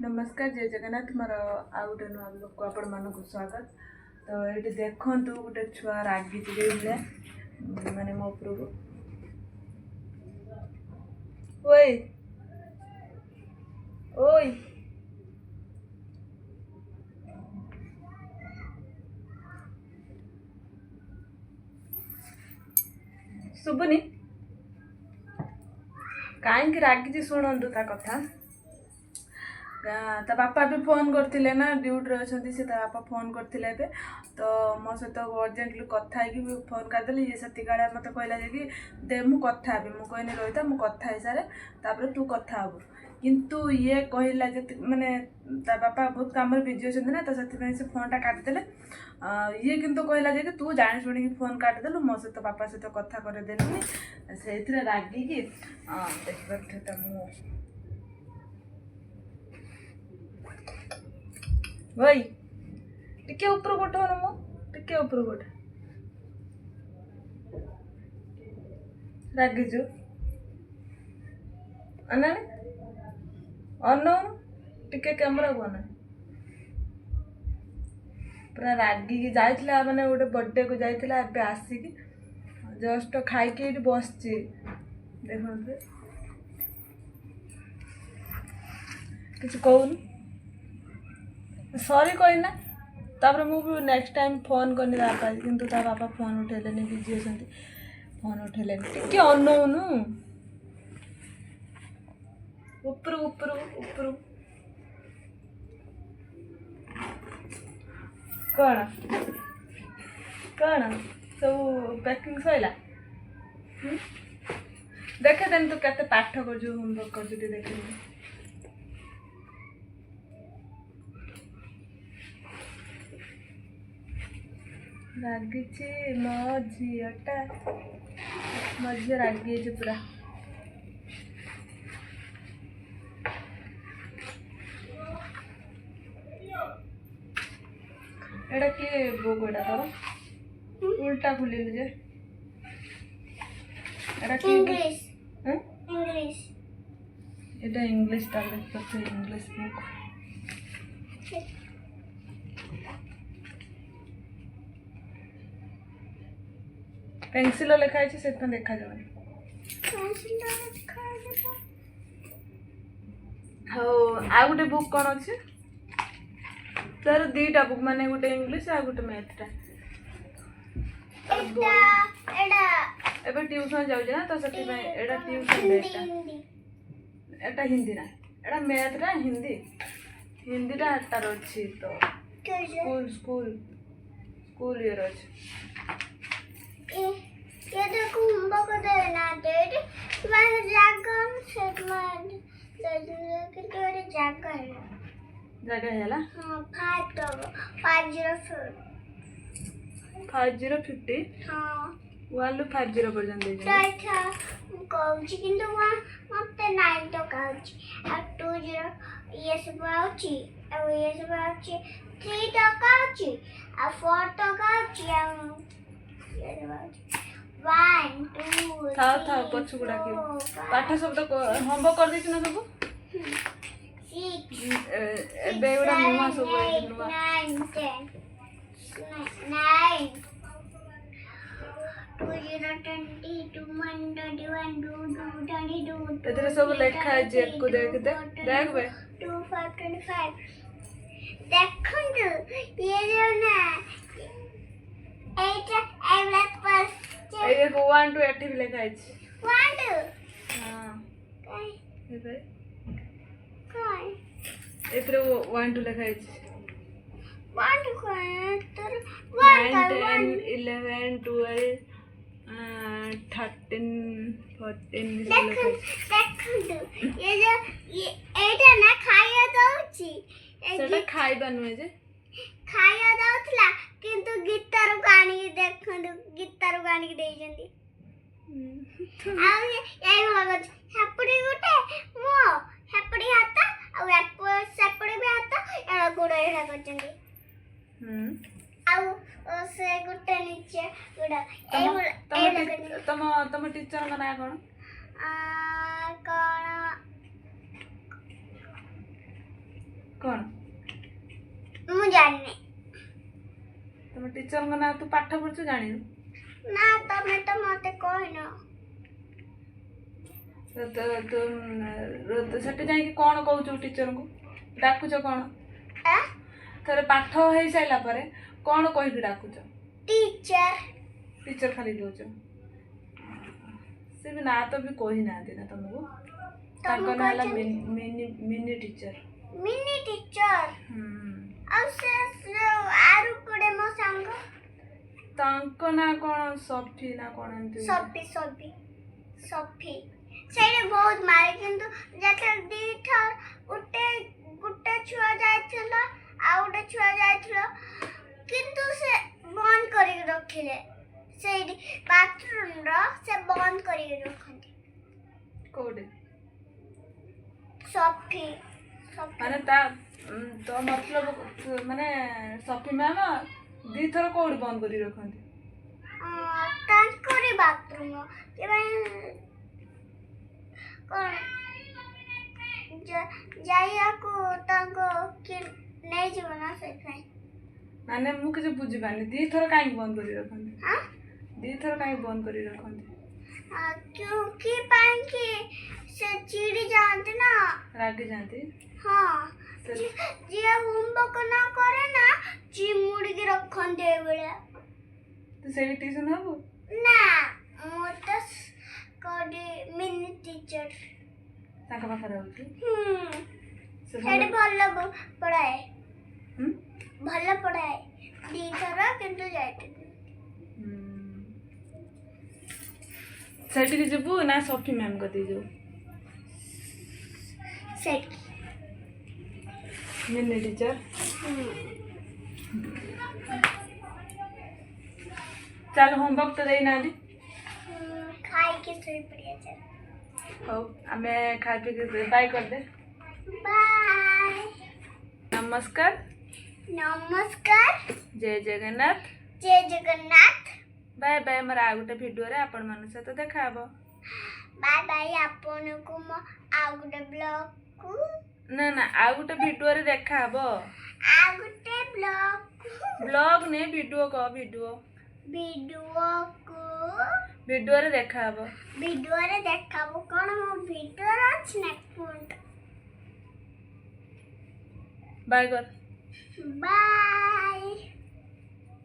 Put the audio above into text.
नमस्कार जय जगन्नाथ मोर आउ गोटे नुआ ब्लॉग को आपण मानक स्वागत। तो ये देखु गोटे छुआ रागी भाया माने मो उपर ओई ओई शुभुनी कहीं रागी शुणु ता कथा ता बापा भी फोन करते ना ड्यूटी अच्छे से बापा फोन करते तो मो सहित अर्जेंटली कथा है फोन करदेली ये से मत कहला कि दे मु कथा भी मुझे रही था मुझे कथा ही सारे तापर तू कथा हबु किंतु ये कहला माने ता बापा बहुत कम बिजी अच्छे ना तो से फोनटा काटिदेले ये किंतु कहला कि तू जानी शुणी फोन काटिदेलु मो सहित बापा सहित कथा करदेलुनी से रागिकी देखा मु भाई टिके ऊपर गोटे हो मो टिके ऊपर गोटे रागिजु अना अन टिके कैमरा को अना पूरा रागिकी जाइथिला माने गोटे बर्थडे को जाइथिला एबे आसीकी जस्ट खाइके एठी बसची देखते किसी कहून सॉरी कहना तापर मुझे नेक्स्ट टाइम फोन करनी बापा किंतु ता बापा फोन उठेले बिजी अच्छा फोन उठेले टिके अनौनु ऊपर ऊपर ऊपर कौन कौन सब पैकिंग सैला देखे देन तू केते पाठ कर जो होमवर्क कर जो देखे रागिची मो झीटा मो झी रागी पूरा एटा किए बोगोटा तो उल्टा खुलिल जे एटा कि इंग्लिश इंग्लिश एटा इंग्लिश ताले तो इंग्लिश बुक पेंसिल लिखाई से देखा जाए हाँ गोटे बुक कौन अच्छे तार दीटा बुक माने गोटे इंग्लिश आ गोटे मैथ एबे ट्यूशन जाउछ ना तो सती में एडा ट्यूशन बेटा एटा हिंदी ना एडा मैथ ना हिंदी हिंदी टा तार अछि तो स्कूल स्कूल स्कूल ये अछि ये देखो होमवर्क देना डेट मैं जागम सेट में ले जगह है ला हां 5050 हां 1 to 50 पर्यंत दे जाए अच्छा कहूची किंतु मते 9 तो कहूची आ 20 ये सब आउची आ ये सब आउची 3 तो कहूची आ 4 तो कहूची आ ये सब आउची 1 2 था पछुगुडा के पाठ सब तो होमवर्क कर देछ ना सब 6 बेवड़ा मुआ सब 9 10 9 एतरे सब लेखा है जेब को देख दे देख बे 2 5 25 देखंदु ये जो ना एटा एवला पर ए को 1 to 80 भी लेखा है 1 to हां काय ए बे काय एतरे 1 to लेखा है 1 to काय तर 9 10 11 12 13 14 देखंदु ये जो ये एटा ना खाया दउची सेटा खाइबा नुए जे खाया दउतला किंतु गिटार गाणी देखंदु गिटार गाणी दे जंदी आ ये मगज हेपड़ी गुटे मो हेपड़ी हाता आ एप्पल सेपड़ी भी हाता ए गुडे एडा करजंदी आ से गुटे नीचे गुडा ए तम टीचर का ना कोन कोन कौन मु जाने तुम टीचर ना तू पाठ पढ़ु जानी ना तमे तो मते कहनो तो सेठी जाई कौन कहू टीचर को डाकुच कौन आ थोड़े पाठ हो सारा पर कौन कह डाकुच टीचर टीचर खाली कहूच से भी ना तो भी कही ना ना तुमको ताको ना हला मिनी टीचर अब से आरु पड़े मो संग तांको ना कौन सफी ना कौन एंती सफी सेरे बहुत मारे किंतु जते दी थर गुटे छुआ जायथिलो आ गुटे छुआ जायथिलो किंतु से बंद करी रखिले से बाथरूम रो से बंद करी रखंती कोडे सफी माने ता तो मतलब माने सफी मैम दी थर कोड बंद करी रखंती तांकोरी बाथरूम के कौन जाइया को तांको कि नहीं जीवना से माने मु किछ बुझी पानी दी थर काई बंद करी रखंती हां दी थर काई बंद करी रखंती क्योंकि पांकी से चिड़ी जानते ना रागी जानती हाँ जे होमवर्क ना करे ना चिमुड़ी के रखन दे बेले तो से ट्यूशन हबो ना मोटस कोडी मिनी टीचर ताका पाखा रहउती से सेडी भल्ला पढ़ाए हम भल्ला पढ़ाए दी थरा किंतु जायते सेठी के जबू ना सफी मैम को दी जो सेट मिनी टीचर चल होमवर्क तो देई ना दी खाई के सोई पड़िया चल हो हमें खा पी के बाय कर दे बाय नमस्कार नमस्कार जय जगन्नाथ जय जगन्नाथ बाय बाय मोर आ गोटे वीडियो रे आपण मन सहित देखा हबो बाय बाय आपन को म आ गुटे ब्लॉग को ना ना आ गोटे वीडियो रे देखा हबो आ गुटे ब्लॉग ने वीडियो को वीडियो रे देखा हबो वीडियो रे देखाबो कोन मो वीडियो रे अछि ना फोन बाय कर बाय